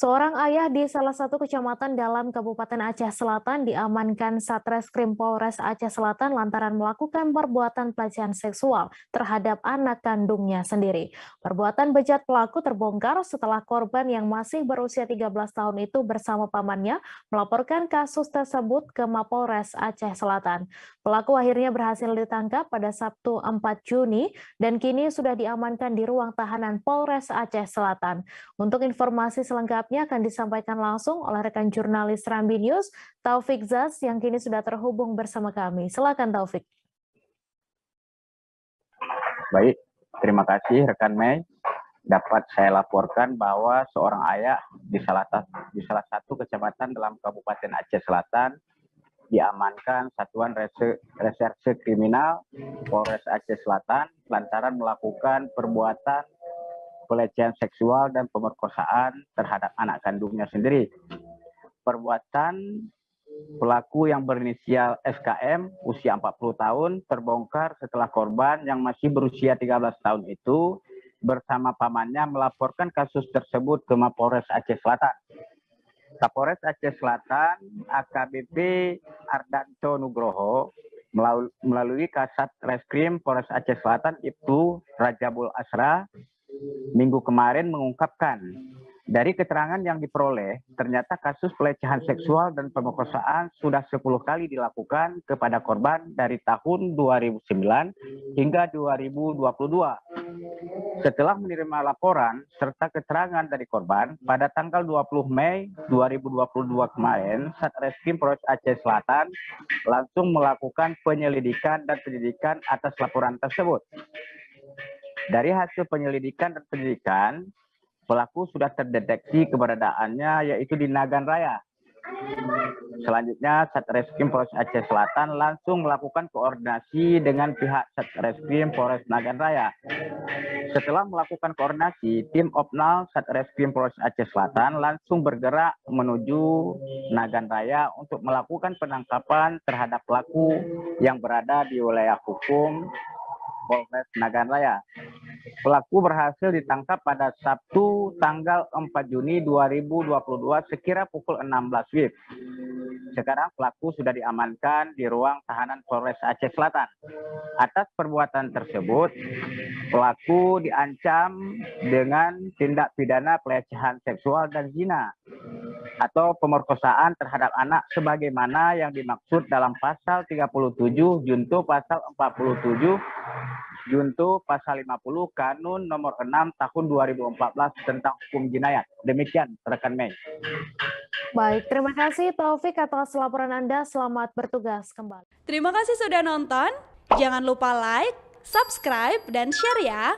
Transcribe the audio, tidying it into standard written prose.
Seorang ayah di salah satu kecamatan dalam Kabupaten Aceh Selatan diamankan Satreskrim Polres Aceh Selatan lantaran melakukan perbuatan pelecehan seksual terhadap anak kandungnya sendiri. Perbuatan bejat pelaku terbongkar setelah korban yang masih berusia 13 tahun itu bersama pamannya melaporkan kasus tersebut ke Mapolres Aceh Selatan. Pelaku akhirnya berhasil ditangkap pada Sabtu 4 Juni dan kini sudah diamankan di ruang tahanan Polres Aceh Selatan. Untuk informasi selengkapnya akan disampaikan langsung oleh rekan jurnalis Rambi News, Taufik Zaz, yang kini sudah terhubung bersama kami. Silakan Taufik. Baik, terima kasih rekan Mei. Dapat saya laporkan bahwa seorang ayah di salah satu kecamatan dalam Kabupaten Aceh Selatan diamankan Satuan Reserse Kriminal Polres Aceh Selatan lantaran melakukan perbuatan pelecehan seksual dan pemerkosaan terhadap anak kandungnya sendiri. Perbuatan pelaku yang berinisial SKM usia 40 tahun terbongkar setelah korban yang masih berusia 13 tahun itu bersama pamannya melaporkan kasus tersebut ke Mapolres Aceh Selatan. Kapolres Aceh Selatan AKBP Ardanto Nugroho melalui Kasat Reskrim Polres Aceh Selatan Ibtu Rajabul Asra Minggu kemarin mengungkapkan dari keterangan yang diperoleh, ternyata kasus pelecehan seksual dan pemerkosaan sudah 10 kali dilakukan kepada korban dari tahun 2009 hingga 2022. Setelah menerima laporan serta keterangan dari korban, pada tanggal 20 Mei 2022 kemarin, Satreskrim Polres Aceh Selatan langsung melakukan penyelidikan dan penyidikan atas laporan tersebut. Dari hasil penyelidikan dan penyidikan, pelaku sudah terdeteksi keberadaannya yaitu di Nagan Raya. Selanjutnya, Satreskrim Polres Aceh Selatan langsung melakukan koordinasi dengan pihak Satreskrim Polres Nagan Raya. Setelah melakukan koordinasi, tim Opnal Satreskrim Polres Aceh Selatan langsung bergerak menuju Nagan Raya untuk melakukan penangkapan terhadap pelaku yang berada di wilayah hukum Polres Nagan Raya. Pelaku berhasil ditangkap pada Sabtu tanggal 4 Juni 2022 sekira pukul 16 WIB. Sekarang pelaku sudah diamankan di ruang tahanan Polres Aceh Selatan. Atas perbuatan tersebut, pelaku diancam dengan tindak pidana pelecehan seksual dan zina atau pemerkosaan terhadap anak sebagaimana yang dimaksud dalam pasal 37 junto pasal 47 junto pasal 50 Kanun nomor 6 tahun 2014 tentang hukum jinayat. Demikian rekan Mei. Baik, terima kasih Taufik atas laporan Anda. Selamat bertugas kembali. Terima kasih sudah nonton. Jangan lupa like, subscribe, dan share ya.